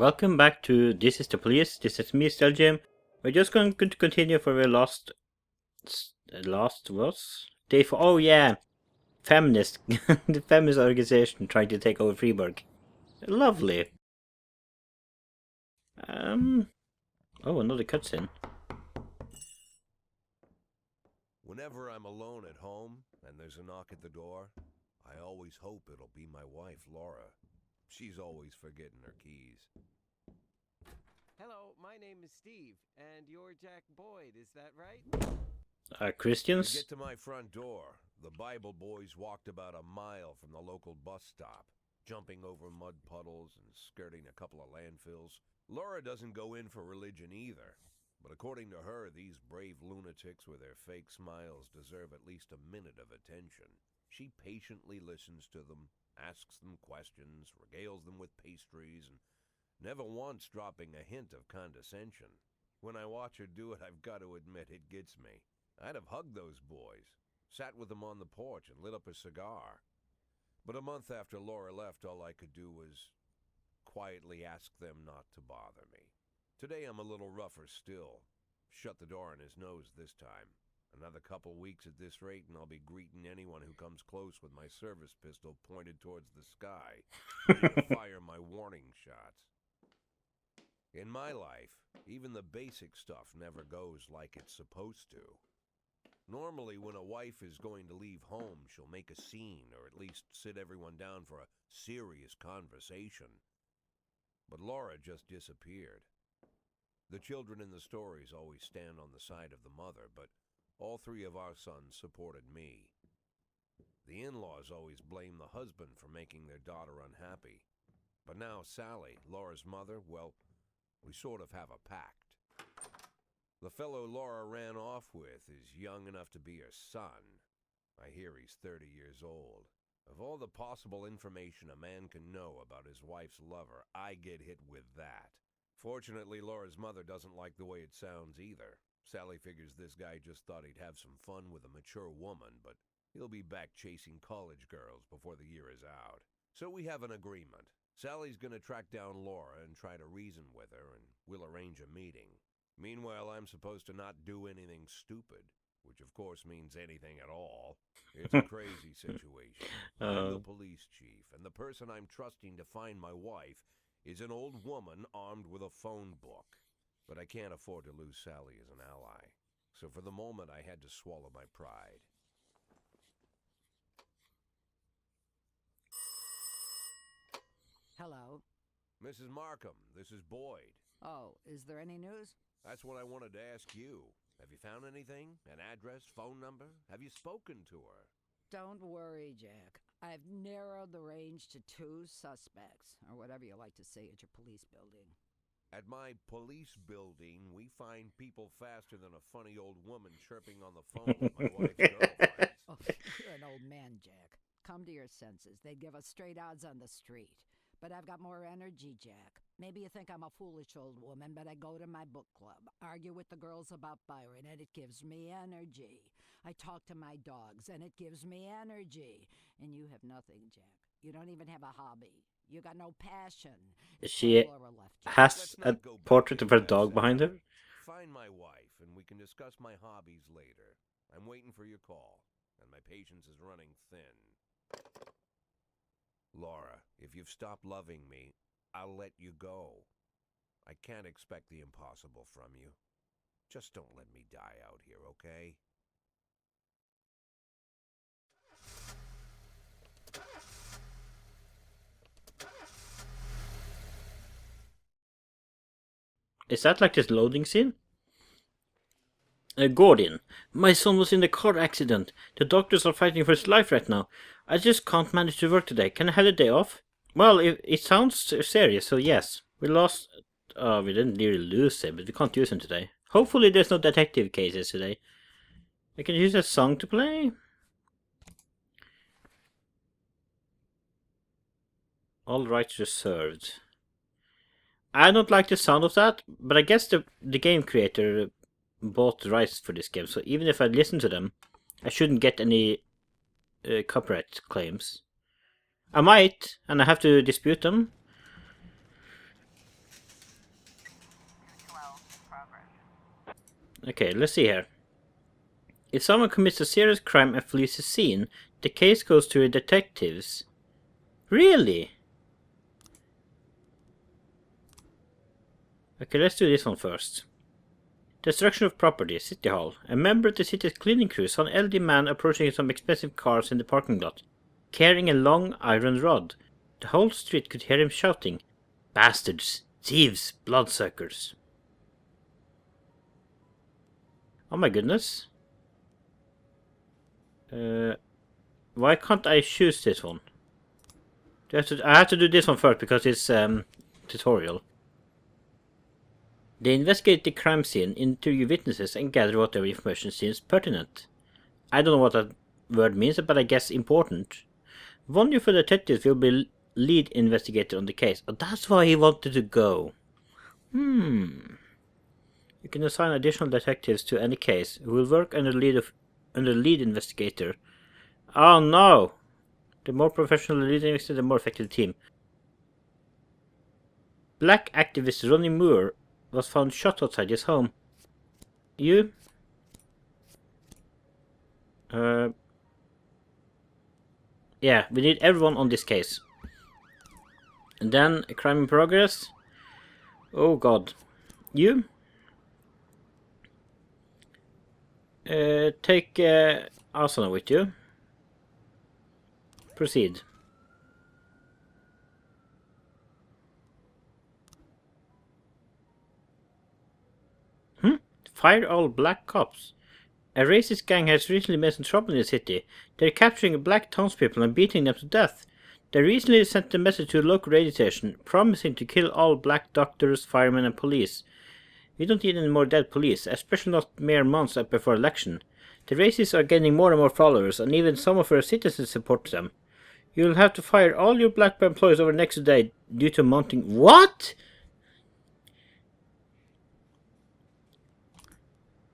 Welcome back to This is the Police. This is me, Stelgim. We're just going to continue for the last was day 4. Oh yeah, feminist, the feminist organization trying to take over Freeburg. Lovely. Oh, another cutscene. Whenever I'm alone at home and there's a knock at the door, I always hope it'll be my wife, Laura. She's always forgetting her keys. Hello, my name is Steve, and you're Jack Boyd, is that right? Christians? To get to my front door, the Bible boys walked about a mile from the local bus stop, jumping over mud puddles and skirting a couple of landfills. Laura doesn't go in for religion either, but according to her, these brave lunatics with their fake smiles deserve at least a minute of attention. She patiently listens to them, asks them questions, regales them with pastries, and never once dropping a hint of condescension. When I watch her do it, I've got to admit it gets me. I'd have hugged those boys, sat with them on the porch and lit up a cigar. But a month after Laura left, all I could do was quietly ask them not to bother me. Today I'm a little rougher still. Shut the door in his nose this time. Another couple weeks at this rate and I'll be greeting anyone who comes close with my service pistol pointed towards the sky, ready to fire my warning shots. In my life, even the basic stuff never goes like it's supposed to. Normally, when a wife is going to leave home, she'll make a scene or at least sit everyone down for a serious conversation. But Laura just disappeared. The children in the stories always stand on the side of the mother, but all three of our sons supported me. The in-laws always blame the husband for making their daughter unhappy. But now Sally, Laura's mother, well, we sort of have a pact. The fellow Laura ran off with is young enough to be her son. I hear he's 30 years old. Of all the possible information a man can know about his wife's lover, I get hit with that. Fortunately, Laura's mother doesn't like the way it sounds either. Sally figures this guy just thought he'd have some fun with a mature woman, but he'll be back chasing college girls before the year is out. So we have an agreement. Sally's gonna track down Laura and try to reason with her, and we'll arrange a meeting. Meanwhile, I'm supposed to not do anything stupid, which of course means anything at all. It's a crazy situation. I'm the police chief, and the person I'm trusting to find my wife is an old woman armed with a phone book. But I can't afford to lose Sally as an ally. So for the moment, I had to swallow my pride. Hello. Mrs. Markham, this is Boyd. Oh, is there any news? That's what I wanted to ask you. Have you found anything? An address, phone number? Have you spoken to her? Don't worry, Jack. I've narrowed the range to 2 suspects, or whatever you like to say at your police building. At my police building, we find people faster than a funny old woman chirping on the phone with my wife's girlfriend. Oh, you're an old man, Jack. Come to your senses. They'd give us straight odds on the street. But I've got more energy, Jack. Maybe you think I'm a foolish old woman, but I go to my book club, argue with the girls about Byron, and it gives me energy. I talk to my dogs, and it gives me energy. And you have nothing, Jack. You don't even have a hobby. You got no passion. She has a portrait of her dog behind her. Find my wife, and we can discuss my hobbies later. I'm waiting for your call, and my patience is running thin. Laura, if you've stopped loving me, I'll let you go. I can't expect the impossible from you. Just don't let me die out here, okay? Is that like this loading scene? Gordon, my son was in a car accident. The doctors are fighting for his life right now. I just can't manage to work today. Can I have a day off? Well, it sounds serious, so yes. We lost... we didn't really lose him, but we can't use him today. Hopefully there's no detective cases today. I can use a song to play. All rights reserved. I don't like the sound of that, but I guess the game creator bought the rights for this game, so even if I listen to them, I shouldn't get any copyright claims. I might, and I have to dispute them. Okay, let's see here. If someone commits a serious crime and flees the scene, the case goes to the detectives. Really? Okay, let's do this one first. Destruction of property, City Hall. A member of the city's cleaning crew saw an elderly man approaching some expensive cars in the parking lot, carrying a long iron rod. The whole street could hear him shouting, "Bastards! Thieves! Bloodsuckers!" Oh my goodness. Why can't I choose this one? I have to do this one first because it's tutorial. They investigate the crime scene, interview witnesses, and gather whatever information seems pertinent. I don't know what that word means, but I guess important. One of the detectives will be lead investigator on the case. Oh, that's why he wanted to go. You can assign additional detectives to any case who will work under lead investigator. Oh no! The more professional the lead investigator, the more effective the team. Black activist Ronnie Moore was found shot outside his home. You? Yeah, we need everyone on this case. And then, a crime in progress. Oh god. You? Take Asana with you. Proceed. Fire all black cops. A racist gang has recently made some trouble in the city. They're capturing black townspeople and beating them to death. They recently sent a message to a local radio station, promising to kill all black doctors, firemen and police. We don't need any more dead police, especially not mere months before election. The racists are gaining more and more followers, and even some of our citizens support them. You'll have to fire all your black employees over the next day due to mounting... What?!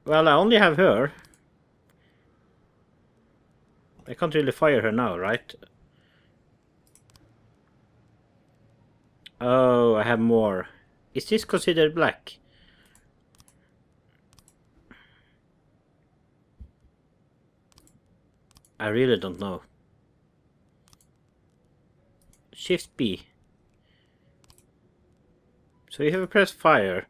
Well, I only have her. I can't really fire her now, right? Oh, I have more. Is this considered black? I really don't know. Shift B. So you have to press fire.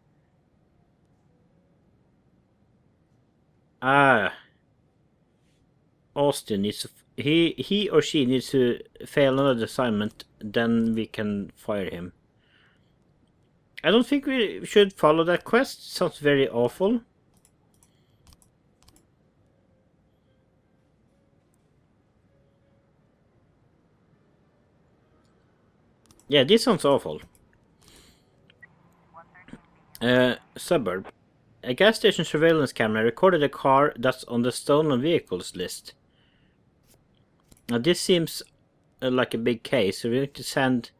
Austin needs to... He or she needs to fail another assignment, then we can fire him. I don't think we should follow that quest. Sounds very awful. Yeah, this sounds awful. Suburb. A gas station surveillance camera recorded a car that's on the stolen vehicles list. Now this seems like a big case, so we need to send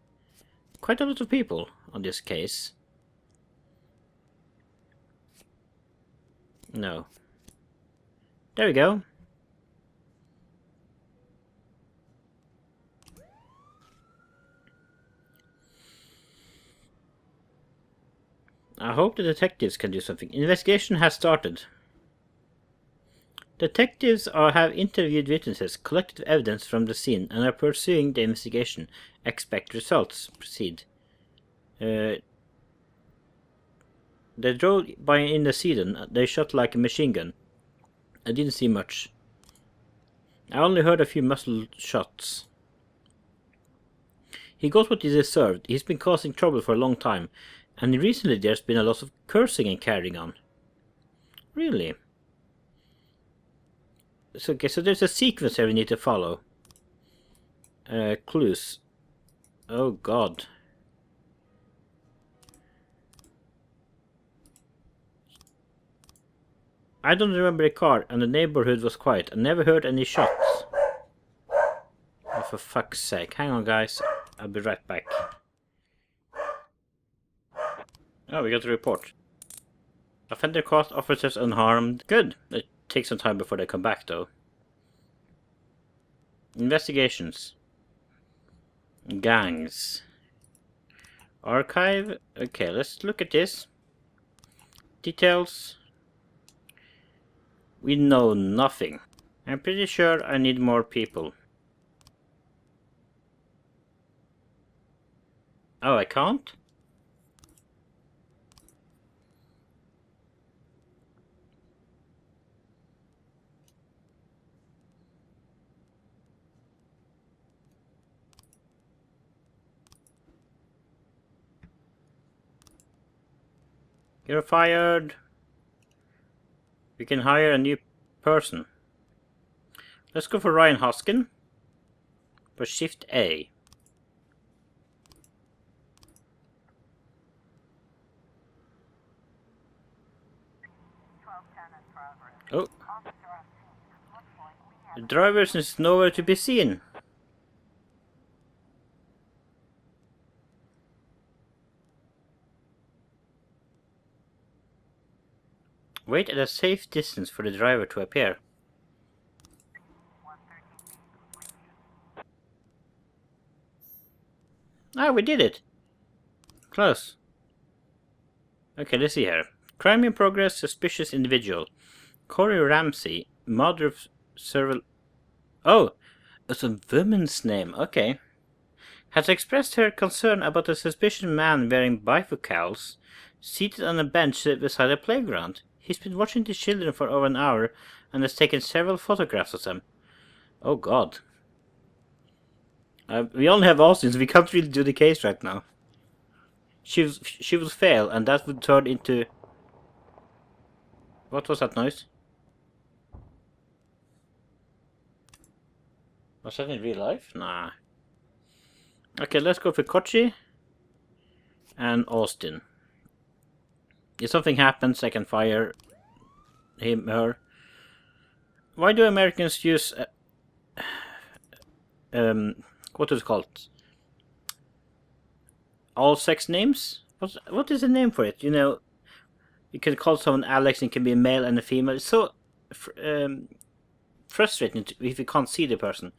quite a lot of people on this case. No. There we go. I hope the detectives can do something. Investigation has started. Detectives have interviewed witnesses, collected evidence from the scene, and are pursuing the investigation. Expect results. Proceed. They drove by in the sedan. They shot like a machine gun. I didn't see much. I only heard a few muzzle shots. He got what he deserved. He's been causing trouble for a long time. And recently there's been a lot of cursing and carrying on. Really? So, okay, so there's a sequence here we need to follow. Clues. Oh god. I don't remember the car, and the neighborhood was quiet. I never heard any shots. Oh, for fuck's sake. Hang on, guys. I'll be right back. Oh, we got a report. Offender caught, officers unharmed. Good. It takes some time before they come back, though. Investigations. Gangs. Archive. Okay, let's look at this. Details. We know nothing. I'm pretty sure I need more people. Oh, I can't? You're fired. We can hire a new person. Let's go for Ryan Hoskin. For Shift A. Oh. The driver is nowhere to be seen. Wait at a safe distance for the driver to appear. Ah, we did it! Close. Okay, let's see here. Crime in progress, suspicious individual. Corey Ramsey, mother of several... Oh! It's a woman's name, okay. Has expressed her concern about a suspicious man wearing bifocals, seated on a bench beside a playground. He's been watching the children for over an hour and has taken several photographs of them. Oh god. We only have Austin, so we can't really do the case right now. She will fail, and that would turn into... What was that noise? Was that in real life? Nah. Okay, let's go for Kochi and Austin. If something happens, I can fire him, her. Why do Americans use... what is it called? All sex names? What is the name for it? You know, you can call someone Alex and it can be a male and a female. It's so frustrating if you can't see the person.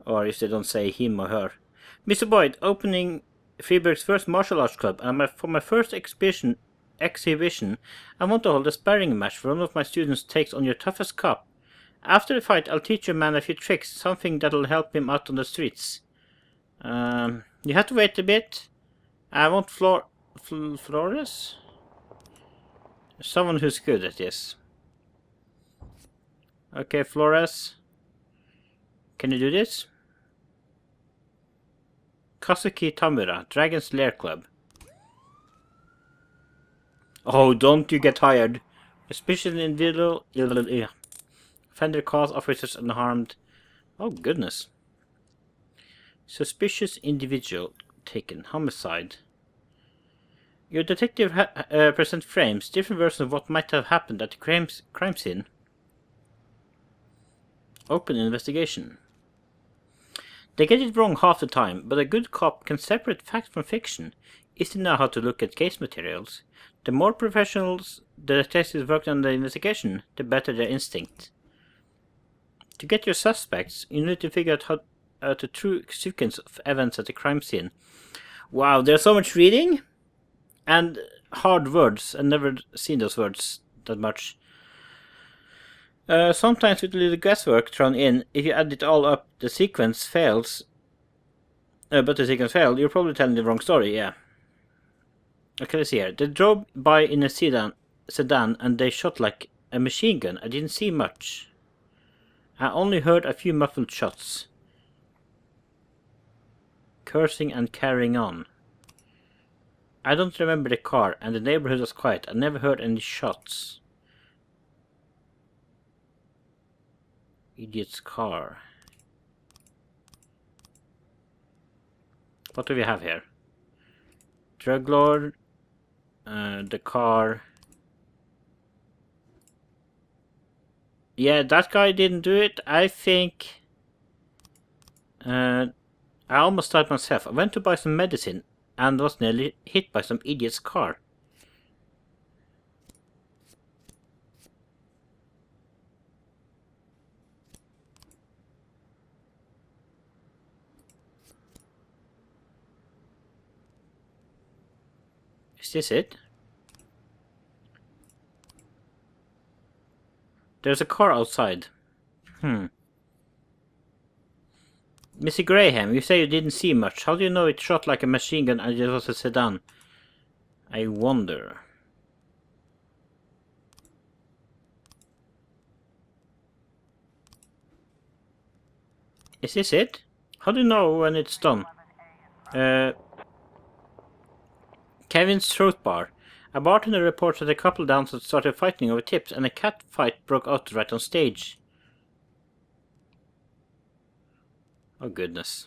Or if they don't say him or her. Mr. Boyd, opening Freeburg's first martial arts club, and for my first exhibition, I want to hold a sparring match where one of my students takes on your toughest cop. After the fight, I'll teach your man a few tricks, something that'll help him out on the streets. You have to wait a bit. I want Flores? Someone who's good at this. Okay, Flores. Can you do this? Kazuki Tamura, Dragon's Lair Club. Oh, don't you get tired. Suspicious individual. Offender cause officers unharmed. Oh, goodness. Suspicious individual taken. Homicide. Your detective present frames different versions of what might have happened at the crime scene. Open investigation. They get it wrong half the time, but a good cop can separate fact from fiction if they know how to look at case materials. The more professionals the detectives work on the investigation, the better their instinct. To get your suspects, you need to figure out the true sequence of events at the crime scene. Wow, there's so much reading and hard words. I've never seen those words that much. Sometimes with a little guesswork thrown in, if you add it all up, the sequence fails. But the sequence failed, you're probably telling the wrong story, yeah. Okay, let's see here. They drove by in a sedan and they shot like a machine gun. I didn't see much. I only heard a few muffled shots. Cursing and carrying on. I don't remember the car, and the neighborhood was quiet. I never heard any shots. Idiot's car. What do we have here? Drug lord. The car. Yeah, that guy didn't do it. I think... I almost died myself. I went to buy some medicine and was nearly hit by some idiot's car. Is this it? There's a car outside. Missy Graham, you say you didn't see much. How do you know it shot like a machine gun and it was a sedan? I wonder. Is this it? How do you know when it's done? Kevin's throat bar. A bartender reports that a couple dancers started fighting over tips and a cat fight broke out right on stage. Oh goodness.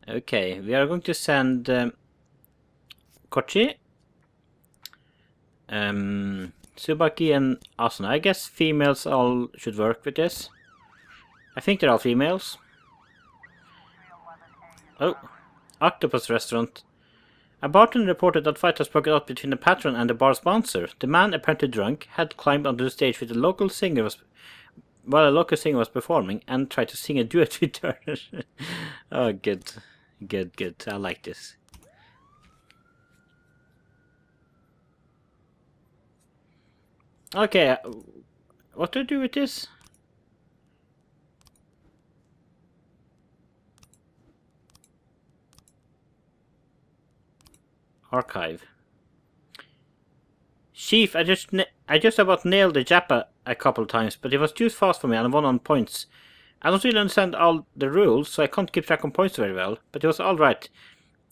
Okay, we are going to send Kochi, Subaki and Asuna. I guess females all should work with this. I think they're all females. Oh, Octopus Restaurant. A bartender reported that fight has broken out between the patron and the bar's bouncer. The man, apparently drunk, had climbed onto the stage with a local singer while a local singer was performing and tried to sing a duet with her. Oh, good. Good. I like this. Okay, what do I do with this? Archive. Chief, I just about nailed the Jappa a couple times, but it was too fast for me and I won on points. I don't really understand all the rules, so I can't keep track on points very well, but it was alright.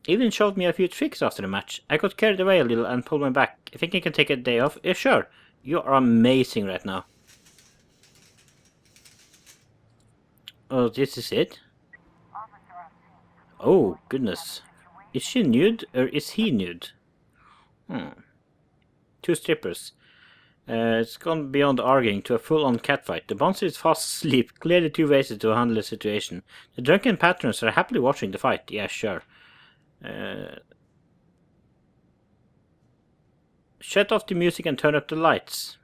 Even showed me a few tricks after the match. I got carried away a little and pulled my back. I think I can take a day off. Yeah, sure. You are amazing right now. Oh, this is it? Oh, goodness. Is she nude or is he nude? Two strippers. It's gone beyond arguing to a full-on catfight. The bouncer is fast asleep. Clearly two ways to handle the situation. The drunken patrons are happily watching the fight. Yeah, sure. Shut off the music and turn up the lights.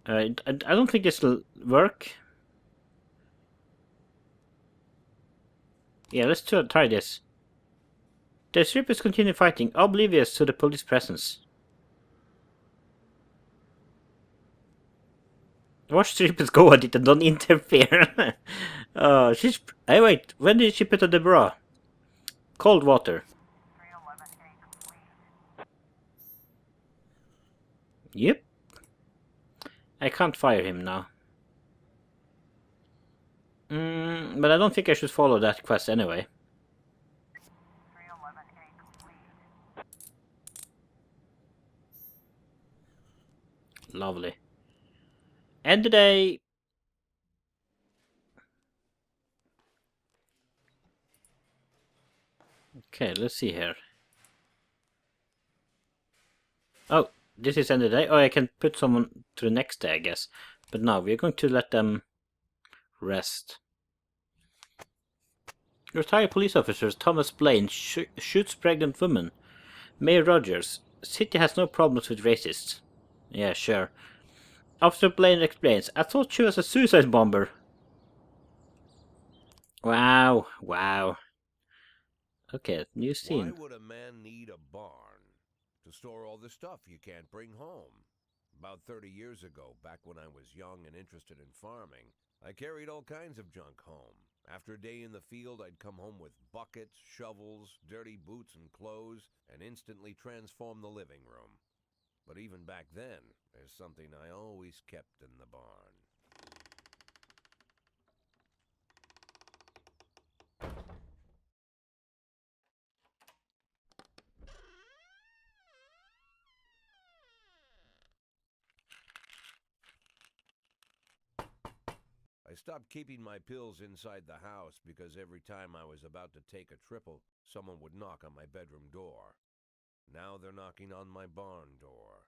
I don't think this will work. Yeah, let's try this. The strippers continue fighting, oblivious to the police presence. Watch strippers go at it and don't interfere. Oh, she's... Hey, wait, when did she put on the bra? Cold water. Yep. I can't fire him now. But I don't think I should follow that quest anyway. Lovely. End the day. Okay, let's see here. Oh, this is end of the day. Oh, I can put someone to the next day, I guess. But now we're going to let them rest. Retired police officers Thomas Blaine shoots pregnant woman. Mayor Rogers. City has no problems with racists. Yeah, sure. Officer Blaine explains. I thought she was a suicide bomber. Wow. Okay, new scene. Why would a man need a barn? To store all the stuff you can't bring home. About 30 years ago, back when I was young and interested in farming, I carried all kinds of junk home. After a day in the field, I'd come home with buckets, shovels, dirty boots and clothes, and instantly transform the living room. But even back then, there's something I always kept in the barn. I stopped keeping my pills inside the house because every time I was about to take a triple, someone would knock on my bedroom door. Now they're knocking on my barn door.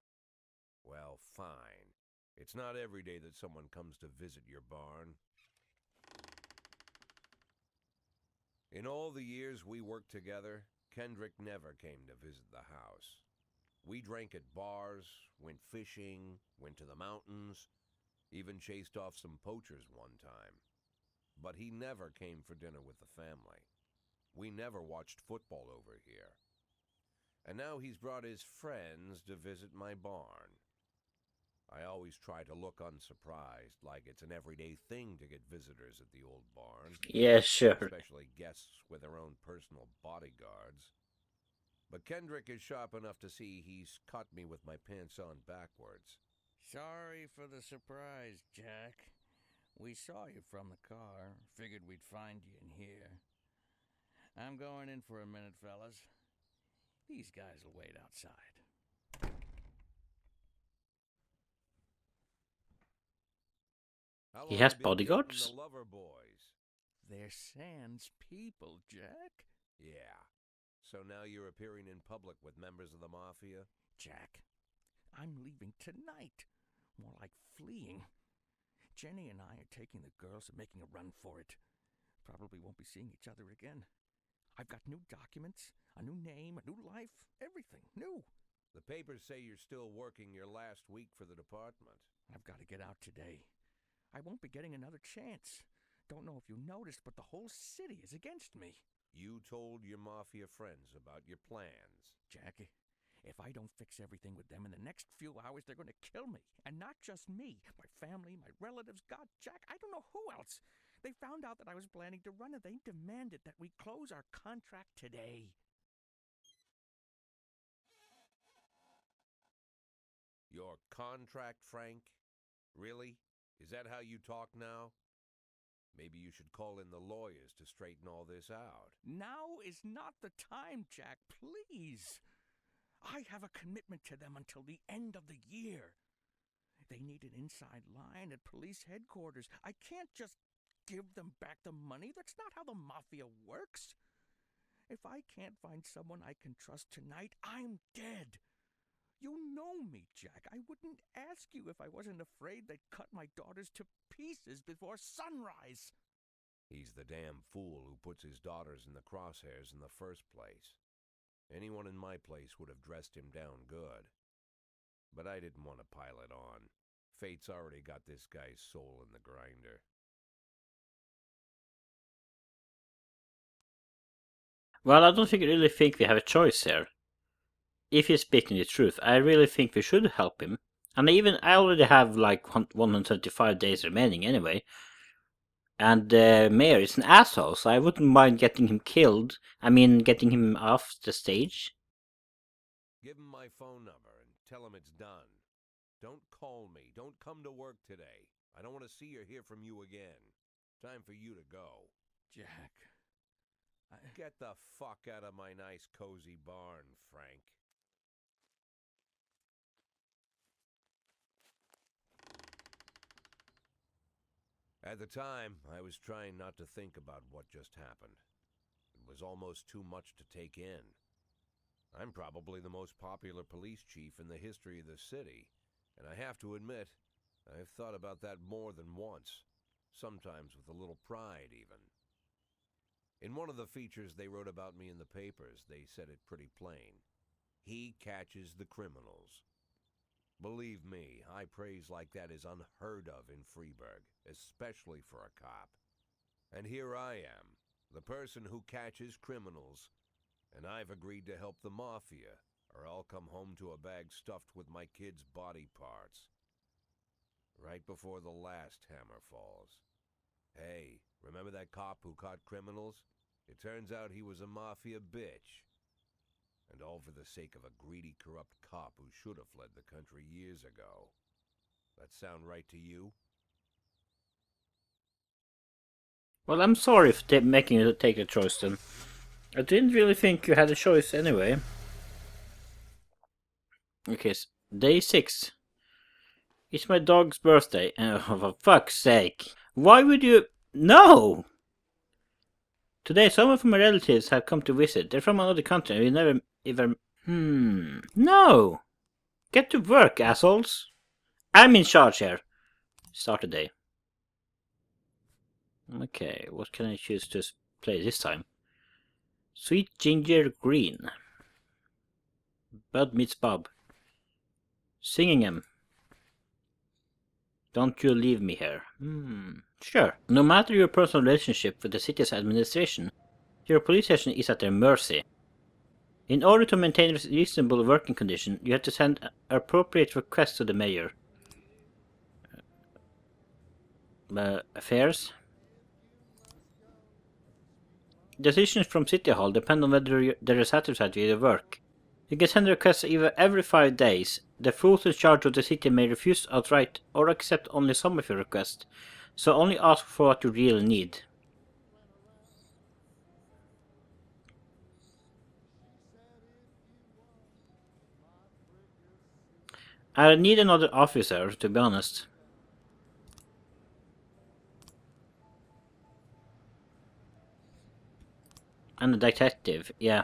Well, fine. It's not every day that someone comes to visit your barn. In all the years we worked together, Kendrick never came to visit the house. We drank at bars, went fishing, went to the mountains, even chased off some poachers one time. But he never came for dinner with the family. We never watched football over here. And now he's brought his friends to visit my barn. I always try to look unsurprised, like it's an everyday thing to get visitors at the old barn. Yeah, sure. Especially guests with their own personal bodyguards. But Kendrick is sharp enough to see he's caught me with my pants on backwards. Sorry for the surprise, Jack. We saw you from the car. Figured we'd find you in here. I'm going in for a minute, fellas. These guys will wait outside. How He long has you been bodyguards? dating the lover boys? They're Sans people, Jack. Yeah. So now you're appearing in public with members of the Mafia? Jack, I'm leaving tonight. More like fleeing. Jenny and I are taking the girls and making a run for it. Probably won't be seeing each other again. I've got new documents, a new name, a new life, everything new. The papers say you're still working your last week for the department. I've got to get out today. I won't be getting another chance. Don't know if you noticed, but the whole city is against me. You told your Mafia friends about your plans. Jackie, if I don't fix everything with them in the next few hours, they're going to kill me. And not just me. My family, my relatives, God, Jack, I don't know who else. They found out that I was planning to run and they demanded that we close our contract today. Your contract, Frank? Really? Is that how you talk now? Maybe you should call in the lawyers to straighten all this out. Now is not the time, Jack, please. I have a commitment to them until the end of the year. They need an inside line at police headquarters. I can't just give them back the money. That's not how the Mafia works. If I can't find someone I can trust tonight, I'm dead. You know me, Jack. I wouldn't ask you if I wasn't afraid they'd cut my daughters to pieces before sunrise. He's the damn fool who puts his daughters in the crosshairs in the first place. Anyone in my place would have dressed him down good. But I didn't want to pile it on. Fate's already got this guy's soul in the grinder. Well, I don't really think we have a choice here. If he's speaking the truth, I really think we should help him. And I already have like 125 days remaining anyway. And the mayor is an asshole, so I wouldn't mind getting him killed. I mean, getting him off the stage. Give him my phone number and tell him it's done. Don't call me. Don't come to work today. I don't want to see or hear from you again. Time for you to go. Jack, Get the fuck out of my nice cozy barn, Frank. At the time, I was trying not to think about what just happened. It was almost too much to take in. I'm probably the most popular police chief in the history of the city, and I have to admit, I've thought about that more than once, sometimes with a little pride even. In one of the features they wrote about me in the papers, they said it pretty plain. He catches the criminals. Believe me, high praise like that is unheard of in Freeburg, especially for a cop. And here I am, the person who catches criminals, and I've agreed to help the Mafia, or I'll come home to a bag stuffed with my kids' body parts. Right before the last hammer falls. Hey, remember that cop who caught criminals? It turns out he was a Mafia bitch. And all for the sake of a greedy, corrupt cop who should have fled the country years ago. That sound right to you? Well, I'm sorry for making you take a choice then. I didn't really think you had a choice anyway. Okay, day 6. It's my dog's birthday. Oh, for fuck's sake. Why would you... No! Today, some of my relatives have come to visit. They're from another country and we never even... No! Get to work, assholes! I'm in charge here. Start the day. Okay, what can I choose to play this time? Sweet Ginger Green. Bud meets Bob. Singing him. Don't you leave me here. Sure. No matter your personal relationship with the city's administration, your police station is at their mercy. In order to maintain reasonable working conditions, you have to send appropriate requests to the mayor. Affairs. Decisions from City Hall depend on whether they're satisfied with your work. You can send requests either every 5 days. The fools in charge of the city may refuse outright or accept only some of your requests, so only ask for what you really need. I need another officer, to be honest. And a detective, yeah.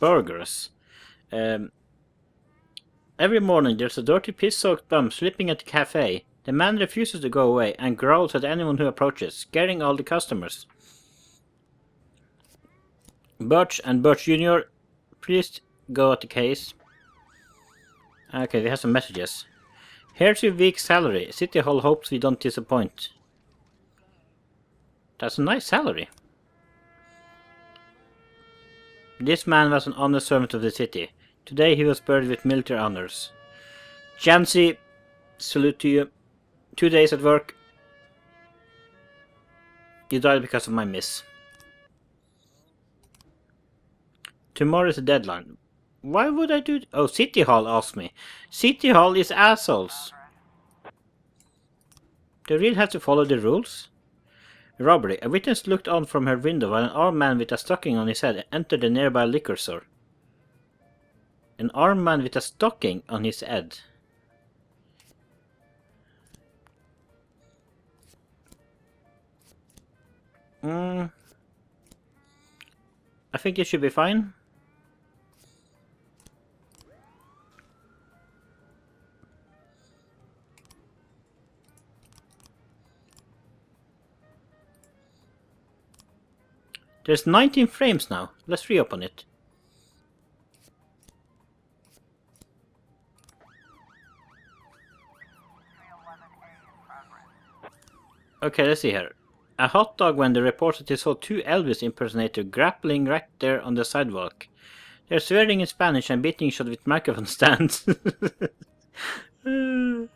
Burgers. Every morning there's a dirty piss-soaked bum sleeping at the cafe. The man refuses to go away and growls at anyone who approaches, scaring all the customers. Birch and Birch Jr., please go at the case. Okay, we have some messages. Here's your week's salary. City Hall hopes we don't disappoint. That's a nice salary. This man was an honest servant of the city. Today he was buried with military honors. Jancy, salute to you. 2 days at work. You died because of my miss. Tomorrow is the deadline. Why would I do... Oh, City Hall asked me. City Hall is assholes. They really have to follow the rules? Robbery. A witness looked on from her window while an armed man with a stocking on his head entered the nearby liquor store. An armed man with a stocking on his head. I think it should be fine. There's 19 frames now. Let's reopen it. Okay, let's see here. A hot dog vendor reports that he saw 2 Elvis impersonators grappling right there on the sidewalk. They're swearing in Spanish and beating each other with microphone stands. Virgos,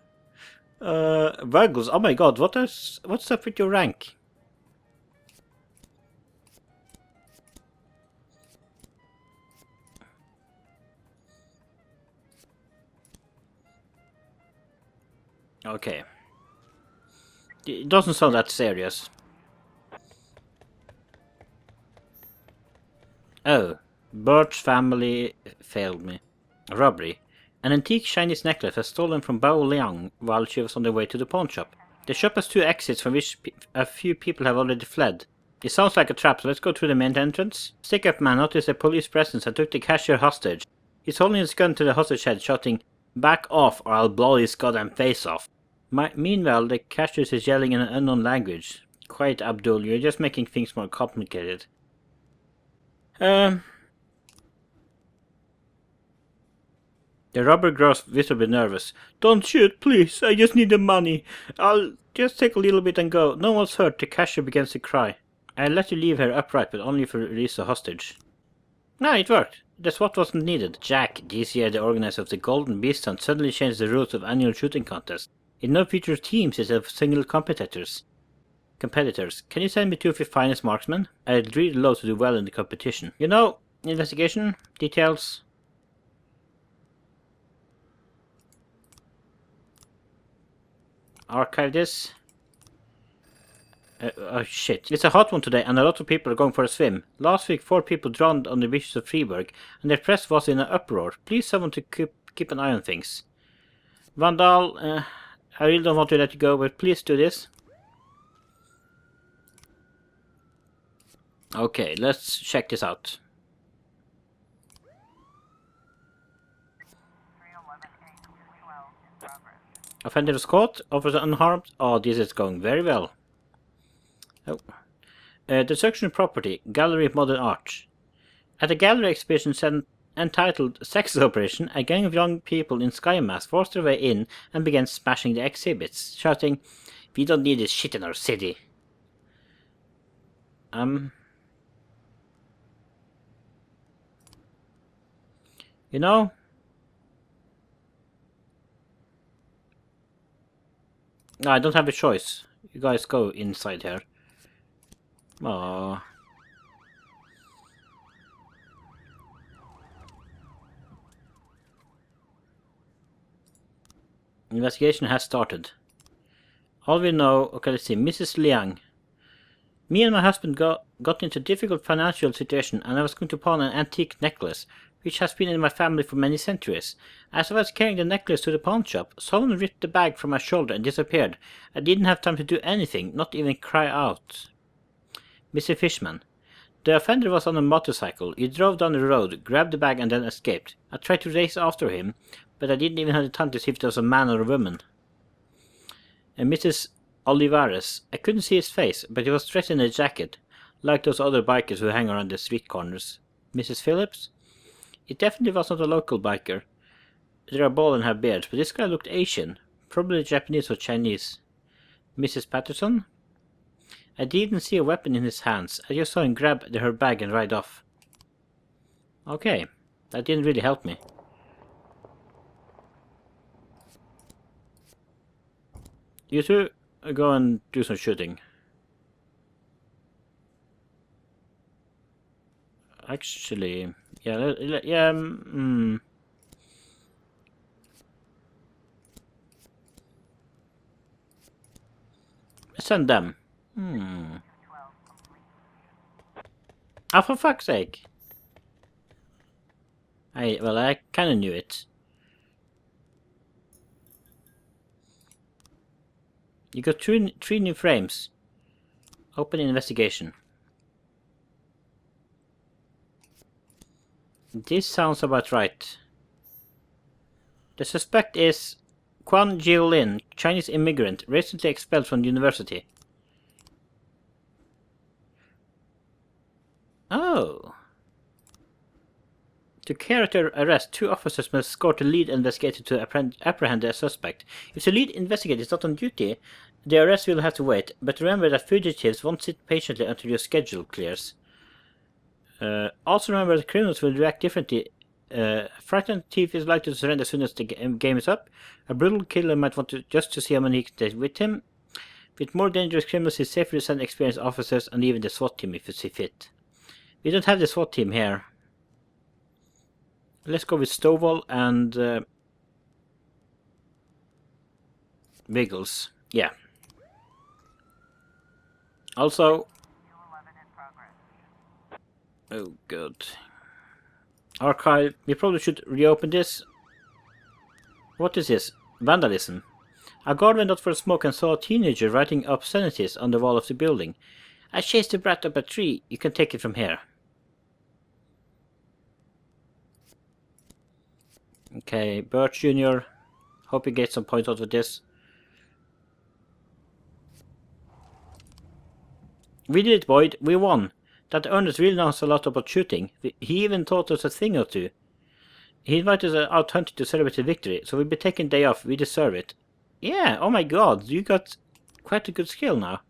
oh my god, what's up with your rank? Okay. It doesn't sound that serious. Oh, Bert's family failed me. Robbery. An antique Chinese necklace was stolen from Bao Liang while she was on the way to the pawn shop. The shop has 2 exits from which a few people have already fled. It sounds like a trap, so let's go through the main entrance. Stick-up man noticed a police presence and took the cashier hostage. He's holding his gun to the hostage head, shouting, "Back off or I'll blow his goddamn face off." Meanwhile, the cashier is yelling in an unknown language. Quiet, Abdul, you're just making things more complicated. The robber grows visibly nervous. Don't shoot, please. I just need the money. I'll just take a little bit and go. No one's hurt. The cashier begins to cry. I'll let you leave her upright, but only if you release the hostage. No, it worked. That's what wasn't needed. Jack, this year the organizer of the Golden Beast Hunt suddenly changed the rules of annual shooting contest. It now features teams instead of single competitors. Can you send me 2 of your finest marksmen? I'd really love to do well in the competition. You know, investigation, details. Archive this. Oh shit. It's a hot one today and a lot of people are going for a swim. Last week 4 people drowned on the beaches of Freiburg and their press was in an uproar. Please someone to keep an eye on things. Vandal, I really don't want to let you go, but please do this. Okay, let's check this out. Offender is caught, officer unharmed. Oh, this is going very well. Oh. Destruction of property, Gallery of Modern Art. At a gallery exhibition entitled Sex Operation, a gang of young people in sky masks forced their way in and began smashing the exhibits, shouting, "We don't need this shit in our city." You know, no, I don't have a choice. You guys go inside here. Aww. Investigation has started. All we know, okay, let's see, Mrs. Liang. Me and my husband got into a difficult financial situation and I was going to pawn an antique necklace, which has been in my family for many centuries. As I was carrying the necklace to the pawn shop, someone ripped the bag from my shoulder and disappeared. I didn't have time to do anything, not even cry out. Mr. Fishman. The offender was on a motorcycle. He drove down the road, grabbed the bag and then escaped. I tried to race after him, but I didn't even have the time to see if it was a man or a woman. And Mrs. Olivares. I couldn't see his face, but he was dressed in a jacket, like those other bikers who hang around the street corners. Mrs. Phillips? It definitely was not a local biker. They are bald and have beards, but this guy looked Asian, probably Japanese or Chinese. Mrs. Patterson? I didn't see a weapon in his hands. I just saw him grab her bag and ride off. Okay, that didn't really help me. You two go and do some shooting. Actually, yeah, Send them. Oh, for fuck's sake. I kinda knew it. You got three new frames. Open investigation. This sounds about right. The suspect is Quan Jiolin, Chinese immigrant, recently expelled from the university. Oh. To carry out their arrest, 2 officers must escort the lead investigator to apprehend the suspect. If the lead investigator is not on duty, the arrest will have to wait, but remember that fugitives won't sit patiently until your schedule clears. Also remember that criminals will react differently. A frightened thief is likely to surrender as soon as the game is up. A brutal killer might want to see how many he can take with him. With more dangerous criminals, it's safer to send experienced officers and even the SWAT team if you see fit. We don't have the SWAT team here. Let's go with Stovall and Wiggles. Yeah. Also... Oh, good. Archive. We probably should reopen this. What is this? Vandalism. A guard went out for a smoke and saw a teenager writing obscenities on the wall of the building. I chased the brat up a tree. You can take it from here. Okay, Birch Jr. Hope you get some points out of this. We did it, Boyd. We won. That Ernest really knows a lot about shooting. He even taught us a thing or two. He invited us out hunting to celebrate the victory, so we'll be taking a day off. We deserve it. Yeah, oh my god, you got quite a good skill now.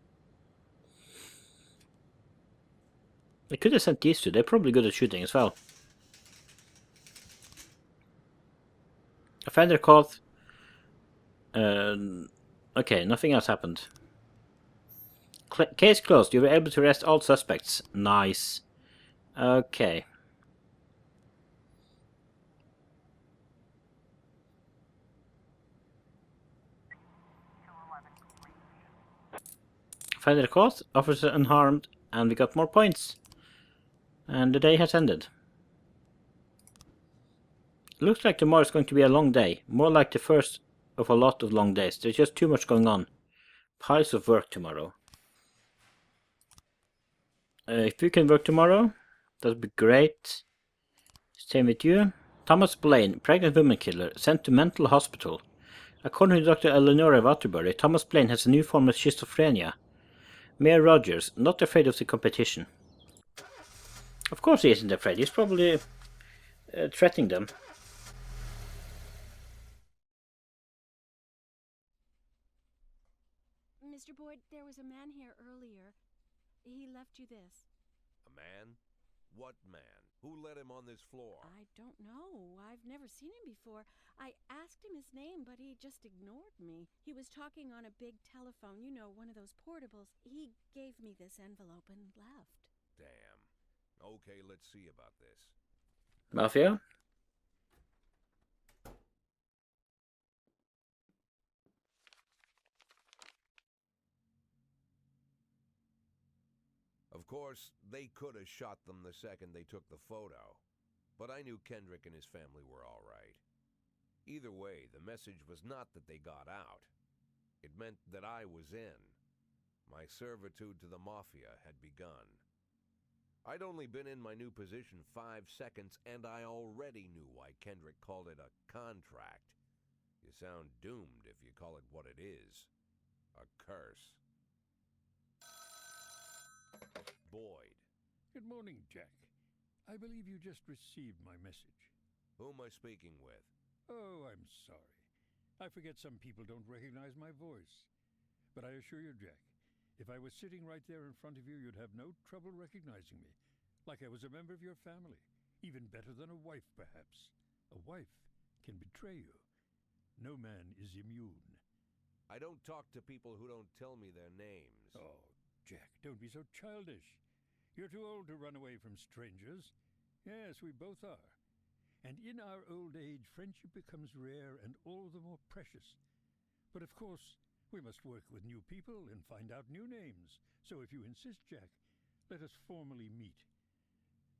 I could have sent these two. They're probably good at shooting as well. Offender caught. Okay, nothing else happened. Case closed. You were able to arrest all suspects. Nice. Okay. Offender caught. Officer unharmed. And we got more points. And the day has ended. Looks like tomorrow is going to be a long day. More like the first of a lot of long days. There's just too much going on. Piles of work tomorrow. If you can work tomorrow, that would be great. Same with you. Thomas Blaine, pregnant woman killer, sent to mental hospital. According to Dr. Eleonora Waterbury, Thomas Blaine has a new form of schizophrenia. Mayor Rogers, not afraid of the competition. Of course he isn't afraid. He's probably threatening them. Mr. Boyd, there was a man here earlier. He left you this. A man? What man? Who let him on this floor? I don't know. I've never seen him before. I asked him his name, but he just ignored me. He was talking on a big telephone, you know, one of those portables. He gave me this envelope and left. Damn. Okay, let's see about this. Mafia? Of course, they could have shot them the second they took the photo, but I knew Kendrick and his family were all right. Either way, the message was not that they got out. It meant that I was in. My servitude to the Mafia had begun. I'd only been in my new position 5 seconds, and I already knew why Kendrick called it a contract. You sound doomed if you call it what it is. A curse. Boyd. Good morning, Jack. I believe you just received my message. Who am I speaking with? Oh, I'm sorry. I forget some people don't recognize my voice. But I assure you, Jack, if I was sitting right there in front of you, you'd have no trouble recognizing me. Like I was a member of your family. Even better than a wife, perhaps. A wife can betray you. No man is immune. I don't talk to people who don't tell me their names. Oh, Jack, don't be so childish. You're too old to run away from strangers. Yes, we both are. And in our old age, friendship becomes rare and all the more precious. But of course, we must work with new people and find out new names. So if you insist, Jack, let us formally meet.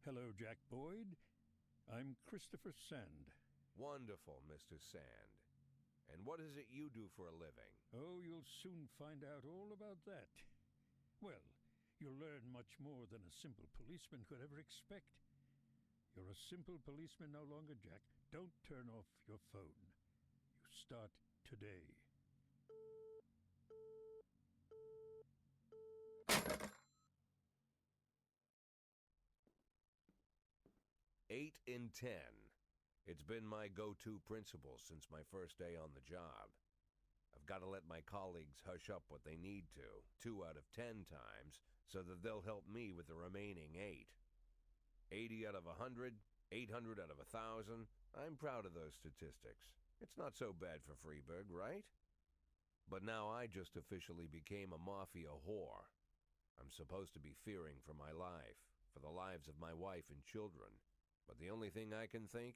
Hello, Jack Boyd. I'm Christopher Sand. Wonderful, Mr. Sand. And what is it you do for a living? Oh, you'll soon find out all about that. Well, you'll learn much more than a simple policeman could ever expect. You're a simple policeman no longer, Jack. Don't turn off your phone. You start today. Eight in 10. It's been my go-to principle since my first day on the job. I've got to let my colleagues hush up what they need to, 2 out of 10 times, so that they'll help me with the remaining 8. 80 out of 100, 800 out of 1,000. I'm proud of those statistics. It's not so bad for Freeburg, right? But now I just officially became a Mafia whore. I'm supposed to be fearing for my life, for the lives of my wife and children. But the only thing I can think,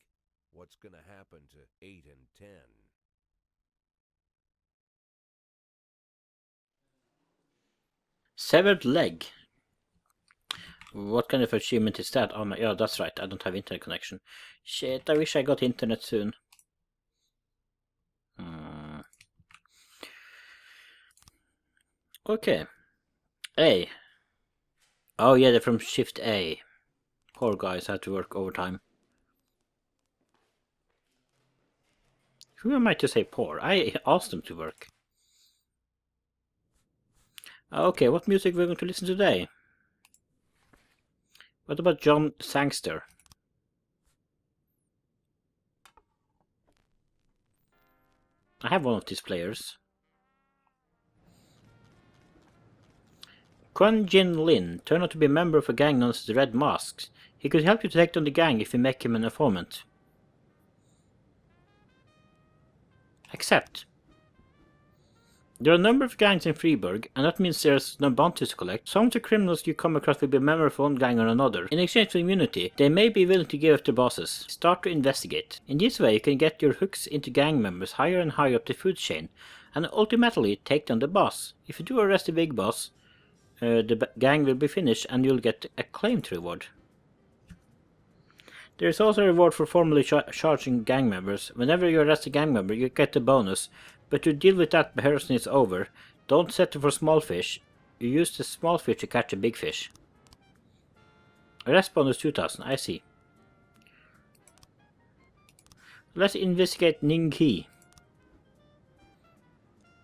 what's gonna happen to 8 and 10? Severed leg. What kind of achievement is that? Oh my, yeah, that's right. I don't have internet connection. Shit, I wish I got internet soon. Okay. A. Oh yeah, they're from Shift A. Poor guys had to work overtime. Who am I to say poor? I asked them to work. Okay, what music we're going to listen to today? What about John Sangster? I have one of these players. Quan Jin Lin turned out to be a member of a gang known as the Red Masks. He could help you to take down the gang if you make him an informant. Accept. There are a number of gangs in Freeburg, and that means there's no bounties to collect. Some of the criminals you come across will be a member of one gang or another. In exchange for immunity, they may be willing to give up their bosses. Start to investigate. In this way, you can get your hooks into gang members higher and higher up the food chain, and ultimately take down the boss. If you do arrest the big boss, the gang will be finished and you'll get a claimed reward. There is also a reward for formally charging gang members. Whenever you arrest a gang member, you get a bonus, but to deal with that person is over. Don't settle for small fish. You use the small fish to catch a big fish. Arrest bonus 2000, I see. Let's investigate Ninghi.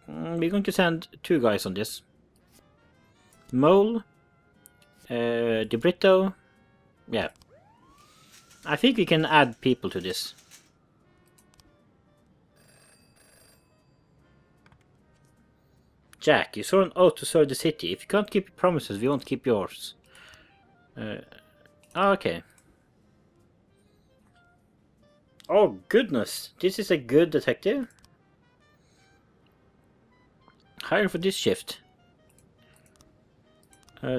We're going to send 2 guys on this. Mole, De Brito, yeah. I think we can add people to this. Jack, you swore an oath to serve the city. If you can't keep your promises, we won't keep yours. Okay. Oh goodness, this is a good detective. Hire for this shift.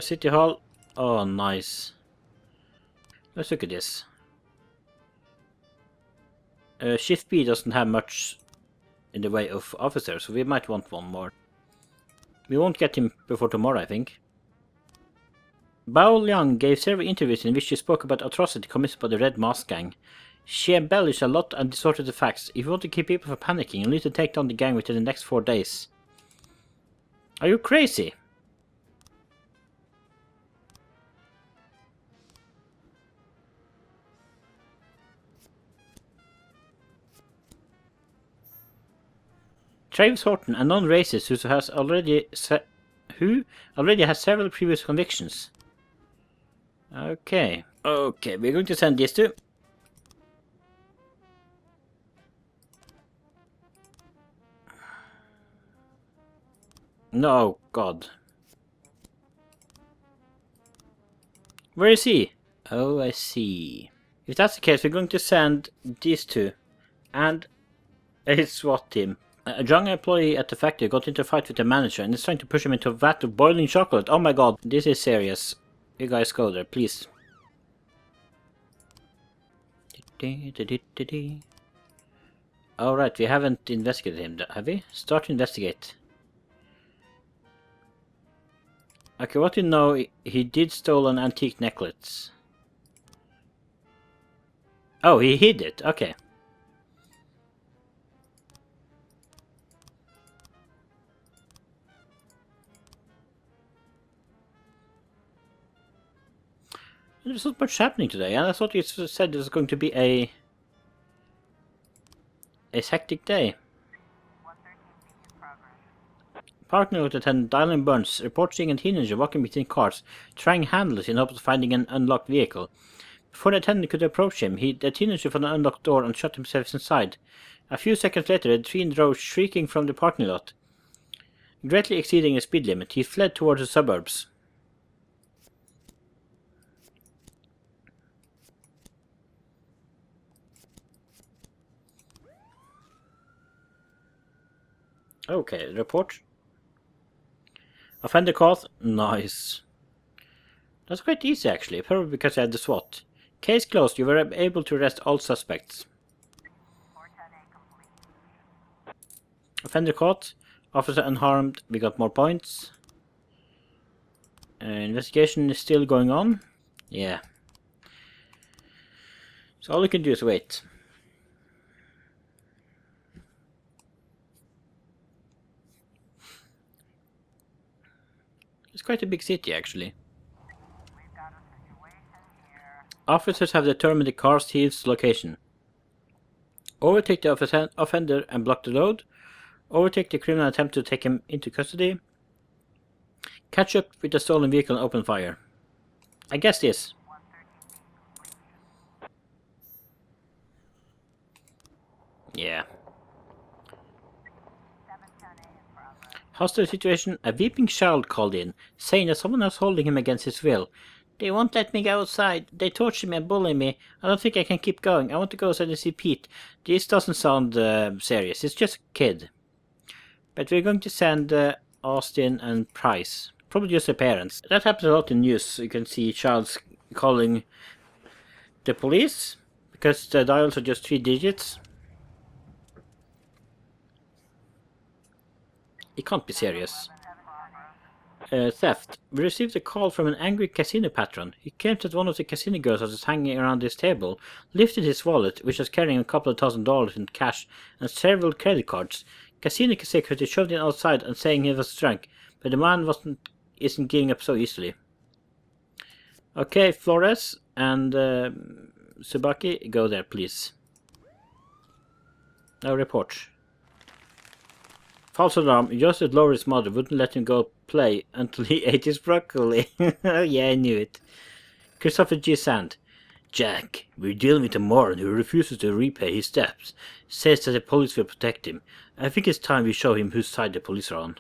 City Hall. Oh, nice. Let's look at this. Shift B doesn't have much in the way of officers, so we might want one more. We won't get him before tomorrow, I think. Bao Liang gave several interviews in which she spoke about atrocity committed by the Red Mask Gang. She embellished a lot and distorted the facts. If you want to keep people from panicking, you need to take down the gang within the next 4 days. Are you crazy? Travis Horton, a non-racist who already has several previous convictions. Okay, we're going to send these two. No, God. Where is he? Oh, I see. If that's the case, we're going to send these two and a SWAT team. A young employee at the factory got into a fight with the manager and is trying to push him into a vat of boiling chocolate. Oh my God, this is serious. You guys go there, please. Alright, we haven't investigated him, have we? Start to investigate. Okay, what do you know? He did steal an antique necklace. Oh, he hid it. Okay. There's not much happening today, and I thought you said it was going to be a hectic day. Parking lot attendant Dylan Burns reports seeing a teenager walking between cars, trying handles in hopes of finding an unlocked vehicle. Before the attendant could approach him, the teenager found an unlocked door and shut himself inside. A few seconds later, the teen drove shrieking from the parking lot. Greatly exceeding the speed limit, he fled towards the suburbs. Okay, report. Offender caught. Nice. That's quite easy actually, probably because I had the SWAT. Case closed, you were able to arrest all suspects. Offender caught. Officer unharmed, we got more points. Investigation is still going on. Yeah. So all you can do is wait. It's quite a big city, actually. Officers have determined the car thief's location. Overtake the offender and block the road. Overtake the criminal and attempt to take him into custody. Catch up with the stolen vehicle and open fire. I guess this. Yeah. Hostile situation. A weeping child called in, saying that someone was holding him against his will. They won't let me go outside. They torture me and bully me. I don't think I can keep going. I want to go outside and see Pete. This doesn't sound serious. It's just a kid. But we're going to send Austin and Price. Probably just their parents. That happens a lot in news. You can see childs calling the police because the dials are just 3 digits. It can't be serious. Theft. We received a call from an angry casino patron. He claimed that one of the casino girls that was hanging around his table lifted his wallet, which was carrying a couple of $1,000 in cash and several credit cards. Casino security shoved him outside and saying he was drunk, but the man isn't giving up so easily. Okay, Flores and Subaki, go there, please. Now report. False alarm. Joseph Lowry's mother wouldn't let him go play until he ate his broccoli. Yeah, I knew it. Christopher G. Sand. Jack, we're dealing with a moron who refuses to repay his debts. Says that the police will protect him. I think it's time we show him whose side the police are on.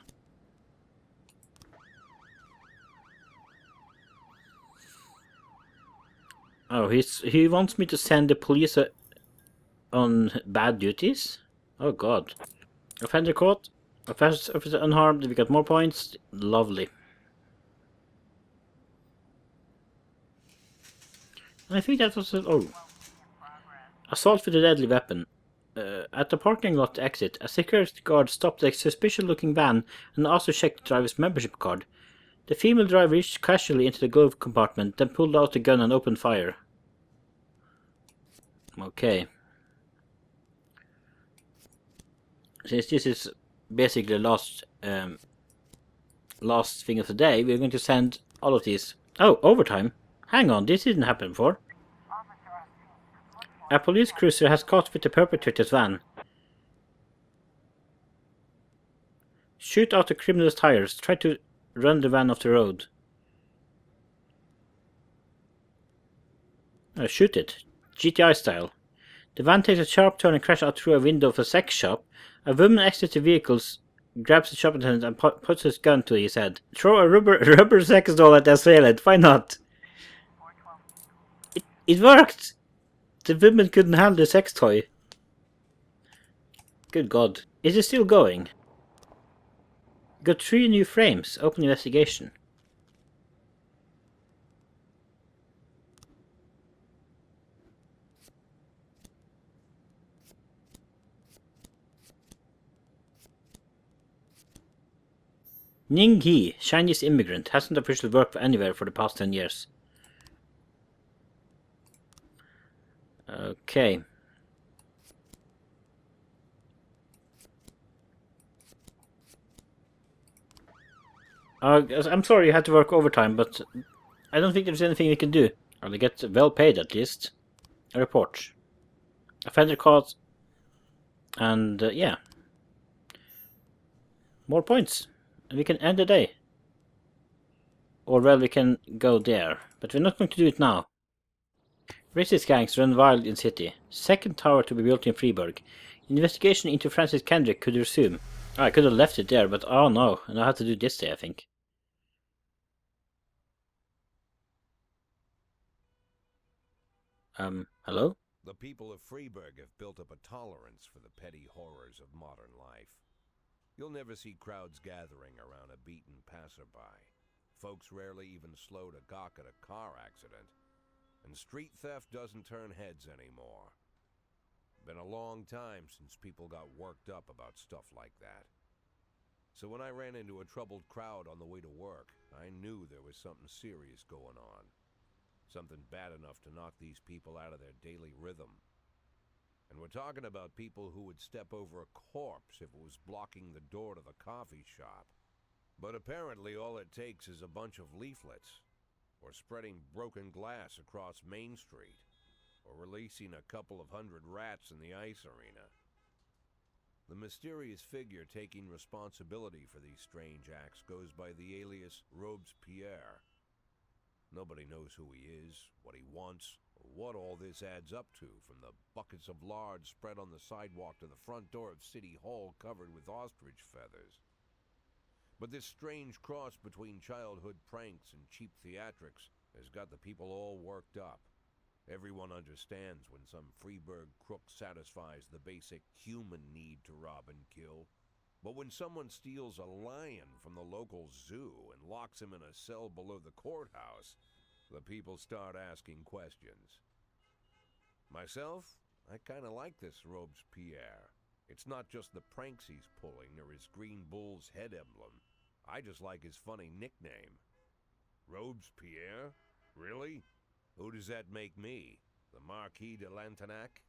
Oh, he wants me to send the police on bad duties? Oh god. Offender caught. Officer unharmed. We got more points. Lovely. I think that was assault with a deadly weapon. At the parking lot exit, a security guard stopped a suspicious-looking van and also checked the driver's membership card. The female driver reached casually into the glove compartment, then pulled out the gun and opened fire. Okay. Since this is basically the last thing of the day, we're going to send all of these. Oh, overtime? Hang on, this didn't happen before. A police cruiser has caught with the perpetrator's van. Shoot out the criminal's tires. Try to run the van off the road. Shoot it. GTI style. The van takes a sharp turn and crashes out through a window of a sex shop. A woman exits the vehicles, grabs the shop attendant and puts his gun to his head. Throw a rubber sex doll at the assailant. Why not? It worked! The woman couldn't handle the sex toy. Good god. Is it still going? Got 3 new frames. Open investigation. Ning He, Chinese immigrant, hasn't officially worked anywhere for the past 10 years. Okay. I'm sorry you had to work overtime, but I don't think there's anything we can do. Or they get well paid at least. A report. Offender caught. And yeah. More points. And we can end the day. Or well, we can go there. But we're not going to do it now. Racist gangs run wild in city. Second tower to be built in Freeburg. Investigation into Francis Kendrick could resume. I could have left it there, but oh no. And I have to do this day, I think. Hello? The people of Freeburg have built up a tolerance for the petty horrors of modern life. You'll never see crowds gathering around a beaten passerby. Folks rarely even slow to gawk at a car accident. And street theft doesn't turn heads anymore. Been a long time since people got worked up about stuff like that. So when I ran into a troubled crowd on the way to work, I knew there was something serious going on. Something bad enough to knock these people out of their daily rhythm. And we're talking about people who would step over a corpse if it was blocking the door to the coffee shop. But apparently all it takes is a bunch of leaflets, or spreading broken glass across Main Street, or releasing a couple of hundred rats in the ice arena. The mysterious figure taking responsibility for these strange acts goes by the alias Robespierre. Nobody knows who he is, what he wants, or what all this adds up to, from the buckets of lard spread on the sidewalk to the front door of City Hall covered with ostrich feathers. But this strange cross between childhood pranks and cheap theatrics has got the people all worked up. Everyone understands when some Freeburg crook satisfies the basic human need to rob and kill. But when someone steals a lion from the local zoo and locks him in a cell below the courthouse, the people start asking questions. Myself, I kinda like this Robespierre. It's not just the pranks he's pulling or his green bull's head emblem. I just like his funny nickname. Robespierre? Really? Who does that make me? The Marquis de Lantenac?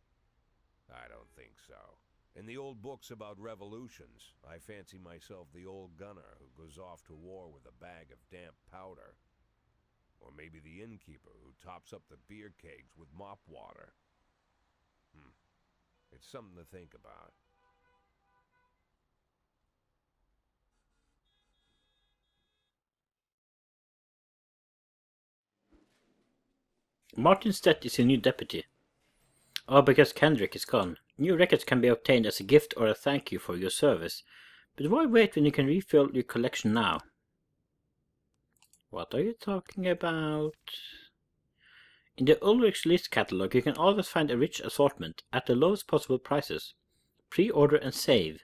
I don't think so. In the old books about revolutions, I fancy myself the old gunner who goes off to war with a bag of damp powder. Or maybe the innkeeper who tops up the beer kegs with mop water. It's something to think about. Martin Stett is your new deputy. Oh, because Kendrick is gone. New records can be obtained as a gift or a thank you for your service. But why wait when you can refill your collection now? What are you talking about? In the Ulrich's list catalog, you can always find a rich assortment at the lowest possible prices. Pre-order and save.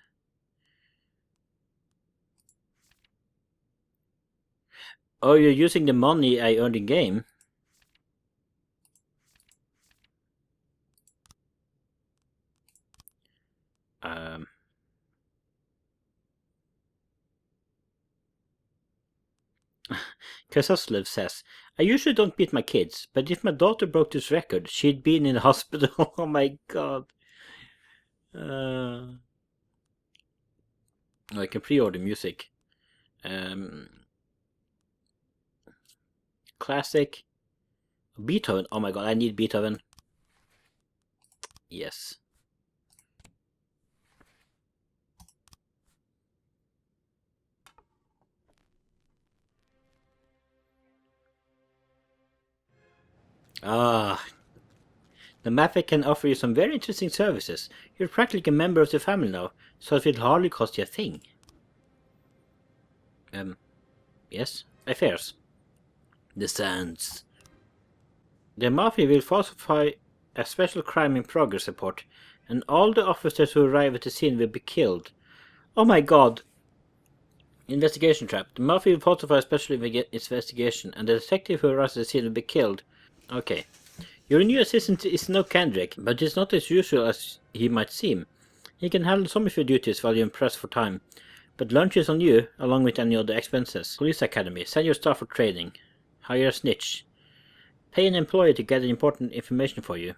Oh, you're using the money I earned in game? Kasoslev says, I usually don't beat my kids, but if my daughter broke this record, she'd been in the hospital. Oh my god. I can pre-order music. Classic. Beethoven. Oh my god, I need Beethoven. Yes. Ah. The Mafia can offer you some very interesting services. You're practically a member of the family now, so it will hardly cost you a thing. Yes? Affairs. The Sands. The Mafia will falsify a special crime in progress report, and all the officers who arrive at the scene will be killed. Oh my god! Investigation trap. The Mafia will falsify a special investigation, and the detective who arrives at the scene will be killed. Okay. Your new assistant is no Kendrick, but it's not as usual as he might seem. He can handle some of your duties while you're pressed for time, but lunch is on you, along with any other expenses. Police Academy. Send your staff for training. Hire a snitch. Pay an employee to gather important information for you.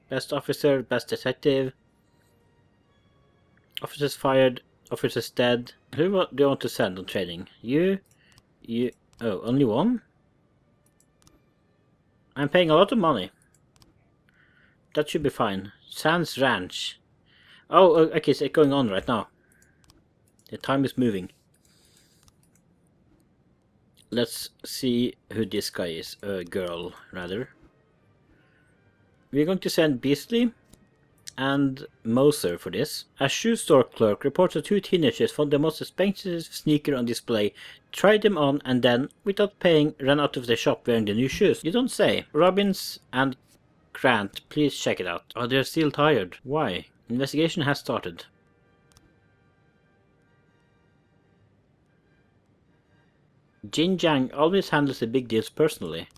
Best officer, best detective. Officers fired, officers dead. Who do you want to send on training? You. Oh, only one? I'm paying a lot of money. That should be fine. Sands Ranch. Oh, okay, so it's going on right now. The time is moving. Let's see who this guy is. Girl, rather. We're going to send Beasley and Moser for this. A shoe store clerk reports that two teenagers found the most expensive sneaker on display, tried them on, and then, without paying, ran out of the shop wearing the new shoes. You don't say. Robbins and Grant, please check it out. Oh, they're still tired. Why? Investigation has started. Jin Jiang always handles the big deals personally.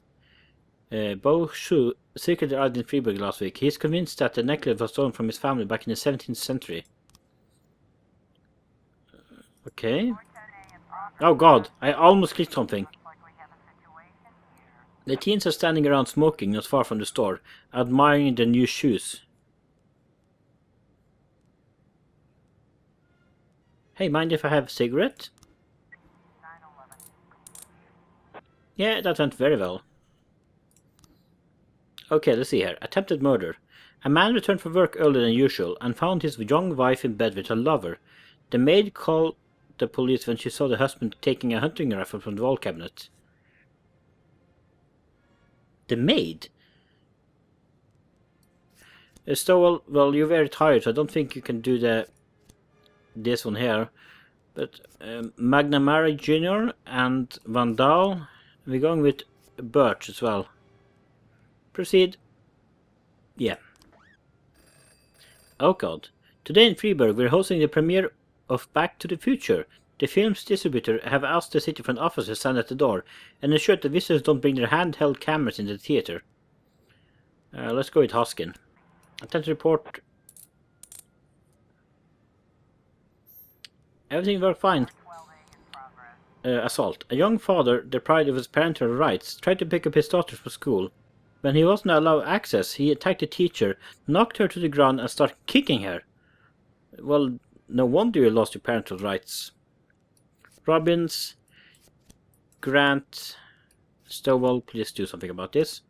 Bo Shu secretly arrived in Freiburg last week. He is convinced that the necklace was stolen from his family back in the 17th century. Okay. Oh god, I almost clicked something. The teens are standing around smoking not far from the store, admiring the new shoes. Hey, mind if I have a cigarette? Yeah, that went very well. Okay, let's see here. Attempted murder. A man returned from work earlier than usual and found his young wife in bed with her lover. The maid called the police when she saw the husband taking a hunting rifle from the wall cabinet. The maid? Stowell, well, you're very tired, so I don't think you can do this one here. But McNamara Jr. and Van Dahl. We're going with Birch as well. Proceed. Yeah. Oh god. Today in Freiburg we're hosting the premiere of Back to the Future. The film's distributor have asked the city front office to stand at the door and ensure that visitors don't bring their handheld cameras into the theater. Let's go with Hoskin. Attempt to report. Everything worked fine. Assault. A young father, deprived of his parental rights, tried to pick up his daughter from school. When he wasn't allowed access, he attacked the teacher, knocked her to the ground, and started kicking her. Well, no wonder you lost your parental rights. Robbins, Grant, Stowell, please do something about this.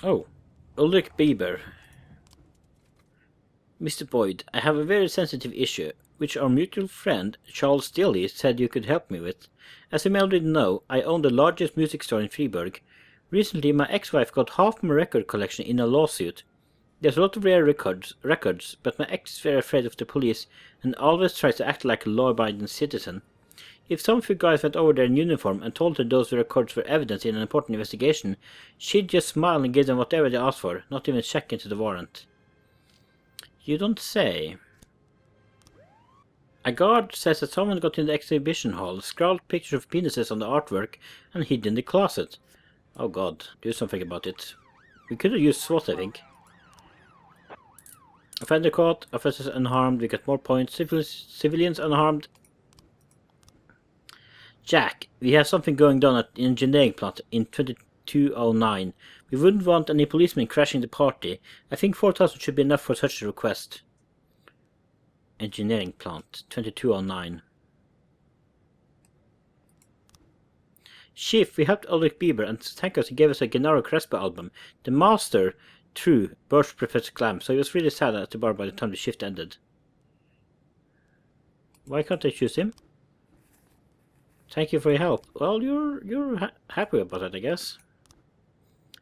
Oh, Ulrich Bieber. Mr. Boyd, I have a very sensitive issue, which our mutual friend Charles Dilly said you could help me with. As you may already know, I own the largest music store in Fribourg. Recently, my ex-wife got half my record collection in a lawsuit. There's a lot of rare records, but my ex is very afraid of the police and always tries to act like a law-abiding citizen. If some of you guys went over there in uniform and told her those records were evidence in an important investigation, she'd just smile and give them whatever they asked for, not even check into the warrant. You don't say. A guard says that someone got in the exhibition hall, scrawled pictures of penises on the artwork, and hid in the closet. Oh god, do something about it. We could have used SWAT, I think. Offender caught, officers unharmed, we get more points, civilians unharmed. Jack, we have something going down at the engineering plant in 2209. We wouldn't want any policemen crashing the party. I think 4,000 should be enough for such a request. Engineering plant, 2209. Chief, we helped Ulrich Bieber and thank us he gave us a Gennaro Crespo album. The master, true, burst Professor Clam, so he was really sad at the bar by the time the shift ended. Why can't I choose him? Thank you for your help. Well, you're happy about it, I guess.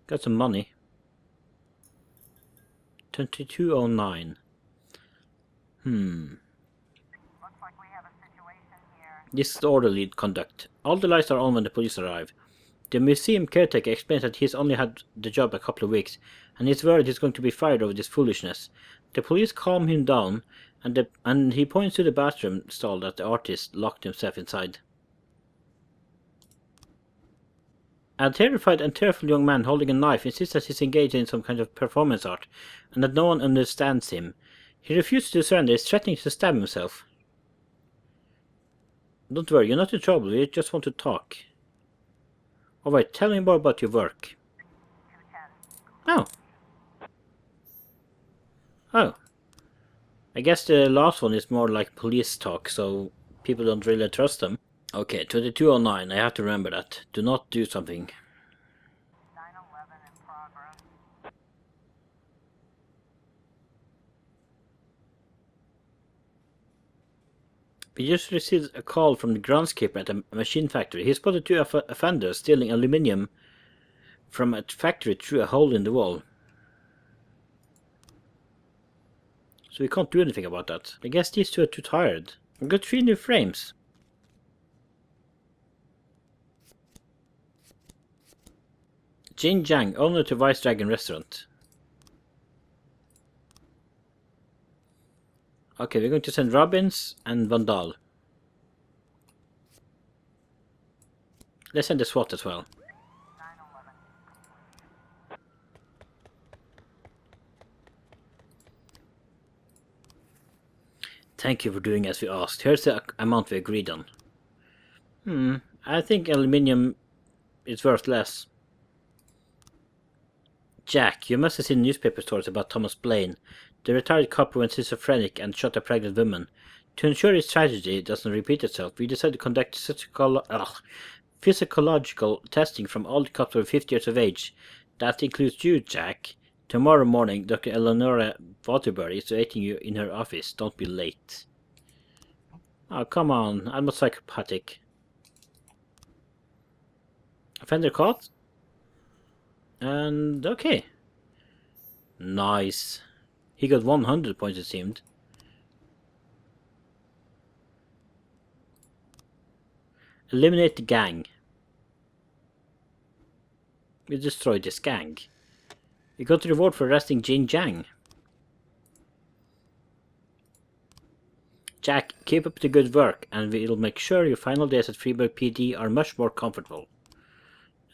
Got some money. 2209. Looks like we have a situation here. This is the orderly conduct. All the lights are on when the police arrive. The museum caretaker explains that he's only had the job a couple of weeks, and he's worried he's going to be fired over this foolishness. The police calm him down, and he points to the bathroom stall that the artist locked himself inside. A terrified and tearful young man holding a knife insists that he's engaged in some kind of performance art, and that no one understands him. He refuses to surrender, is threatening to stab himself. Don't worry, you're not in trouble, we just want to talk. Alright, tell me more about your work. 210. Oh. I guess the last one is more like police talk, so people don't really trust them. Okay, 2209, I have to remember that. Do not do something. 911 in progress. We just received a call from the groundskeeper at a machine factory. He spotted two offenders stealing aluminium from a factory through a hole in the wall. So we can't do anything about that. I guess these two are too tired. I've got 3 new frames. Jin Jiang, owner to Vice Dragon Restaurant. Okay, we're going to send Robbins and Vandal. Let's send the SWAT as well. 911. Thank you for doing as we asked. Here's the amount we agreed on. I think aluminium is worth less. Jack, you must have seen newspaper stories about Thomas Blaine, the retired cop who went schizophrenic and shot a pregnant woman. To ensure his tragedy doesn't repeat itself, we decided to conduct physiological testing from all the cops over 50 years of age. That includes you, Jack. Tomorrow morning, Dr. Eleonora Waterbury is waiting you in her office. Don't be late. Oh, come on. I'm not psychopathic. Offender caught? And okay. Nice. He got 100 points, it seemed. Eliminate the gang. We destroyed this gang. We got the reward for arresting Jin Jiang. Jack, keep up the good work, and we'll make sure your final days at Fribourg PD are much more comfortable.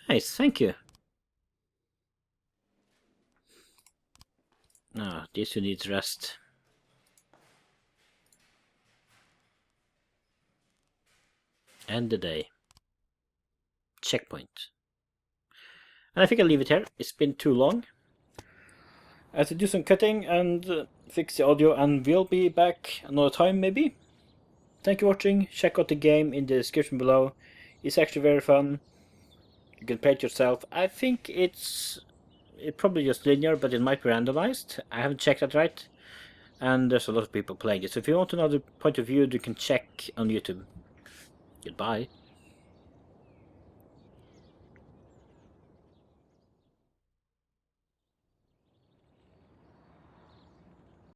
Nice, thank you. Ah, this one needs rest. End the day. Checkpoint. And I think I'll leave it here. It's been too long. I have to do some cutting and fix the audio, and we'll be back another time maybe. Thank you for watching. Check out the game in the description below. It's actually very fun. You can play it yourself. I think it's it's probably just linear, but it might be randomized. I haven't checked that right. And there's a lot of people playing it. So if you want another point of view, you can check on YouTube. Goodbye.